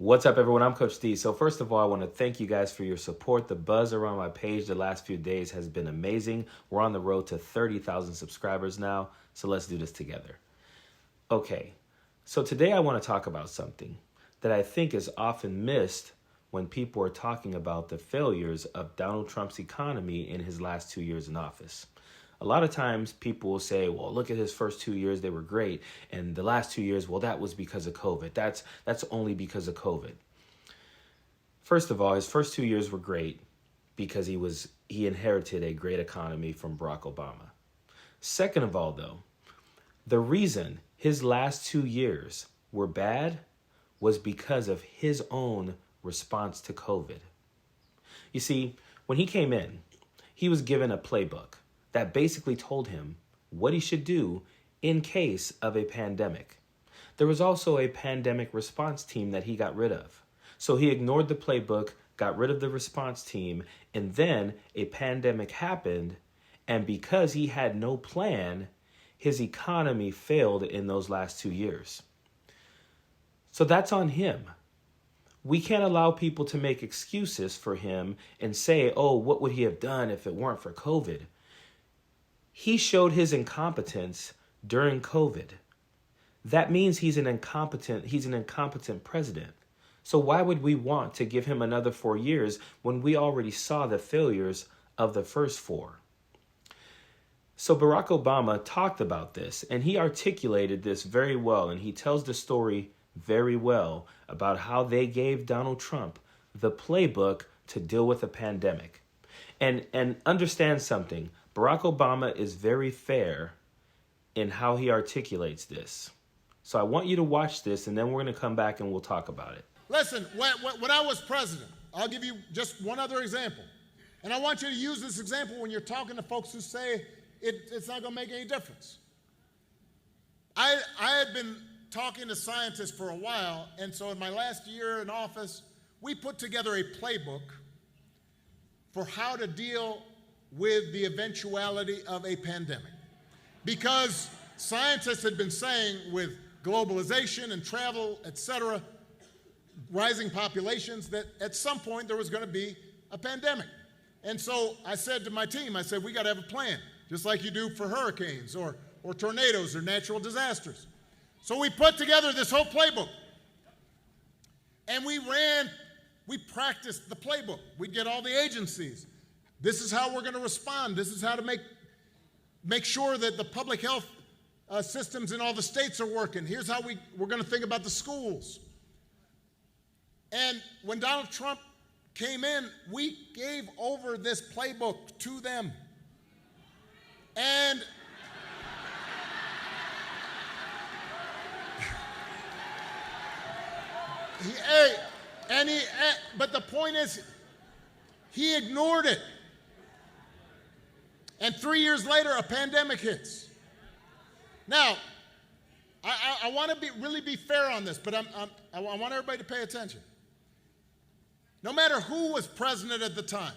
What's up, everyone? I'm Coach D. So first of all, I want to thank you guys for your support. The buzz around my page the last few days has been amazing. We're on the road to 30,000 subscribers now, so let's do this together. Okay, so today I want to talk about something that I think is often missed when people are talking about the failures of Donald Trump's economy in his last 2 years in office. A lot of times people will say, well, look at his first 2 years, they were great. And the last 2 years, well, that was because of COVID. That's only because of COVID. First of all, his first 2 years were great because he inherited a great economy from Barack Obama. Second of all, though, the reason his last 2 years were bad was because of his own response to COVID. You see, when he came in, he was given a playbook that basically told him what he should do in case of a pandemic. There was also a pandemic response team that he got rid of. So he ignored the playbook, got rid of the response team, and then a pandemic happened, and because he had no plan, his economy failed in those last 2 years. So that's on him. We can't allow people to make excuses for him and say, oh, what would he have done if it weren't for COVID? He showed his incompetence during COVID. That means he's an incompetent president. So why would we want to give him another 4 years when we already saw the failures of the first 4? So Barack Obama talked about this, and he articulated this very well, and he tells the story very well about how they gave Donald Trump the playbook to deal with a pandemic. And understand something. Barack Obama is very fair in how he articulates this. So I want you to watch this, and then we're going to come back and we'll talk about it. Listen, when I was president, I'll give you just one other example. And I want you to use this example when you're talking to folks who say it's not going to make any difference. I had been talking to scientists for a while, and so in my last year in office, we put together a playbook for how to deal with the eventuality of a pandemic. Because scientists had been saying with globalization and travel, et cetera, rising populations, that at some point there was going to be a pandemic. And so I said to my team, I said, we got to have a plan, just like you do for hurricanes or tornadoes or natural disasters. So we put together this whole playbook. And we practiced the playbook. We'd get all the agencies. This is how we're going to respond. This is how to make sure that the public health systems in all the states are working. Here's how we're going to think about the schools. And when Donald Trump came in, we gave over this playbook to them. And but the point is, he ignored it. And 3 years later, a pandemic hits. Now, I want to really be fair on this, but I want everybody to pay attention. No matter who was president at the time,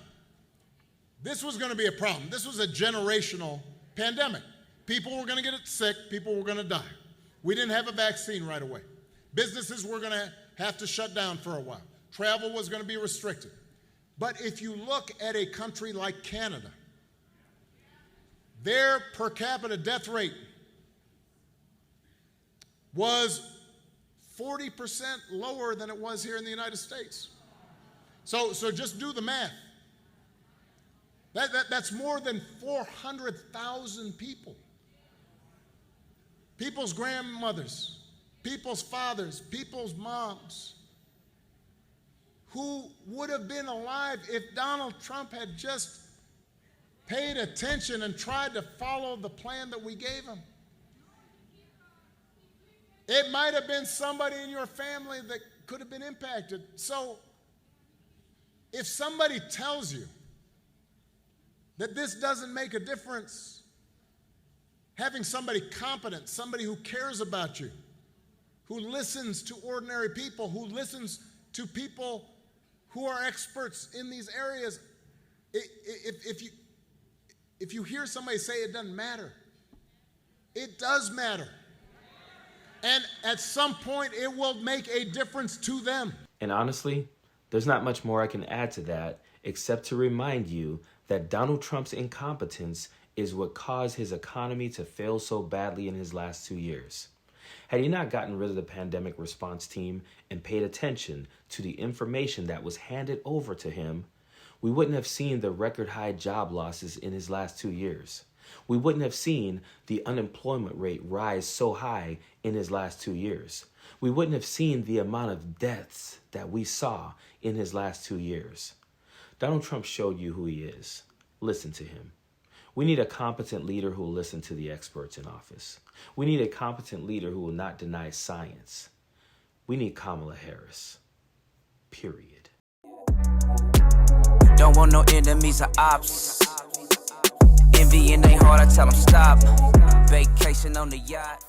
this was going to be a problem. This was a generational pandemic. People were going to get sick. People were going to die. We didn't have a vaccine right away. Businesses were going to have to shut down for a while. Travel was going to be restricted. But if you look at a country like Canada, their per capita death rate was 40% lower than it was here in the United States. So just do the math. That's more than 400,000 people. People's grandmothers, people's fathers, people's moms, who would have been alive if Donald Trump had just paid attention and tried to follow the plan that we gave him. It might have been somebody in your family that could have been impacted. So if somebody tells you that this doesn't make a difference, having somebody competent, somebody who cares about you, who listens to ordinary people, who listens to people who are experts in these areas, if you hear somebody say it doesn't matter, it does matter. And at some point, it will make a difference to them. And honestly, there's not much more I can add to that except to remind you that Donald Trump's incompetence is what caused his economy to fail so badly in his last 2 years. Had he not gotten rid of the pandemic response team and paid attention to the information that was handed over to him, we wouldn't have seen the record high job losses in his last 2 years. We wouldn't have seen the unemployment rate rise so high in his last 2 years. We wouldn't have seen the amount of deaths that we saw in his last 2 years. Donald Trump showed you who he is. Listen to him. We need a competent leader who will listen to the experts in office. We need a competent leader who will not deny science. We need Kamala Harris. Period. Don't want no enemies or ops. Envy in their heart, I tell them stop. Vacation on the yacht.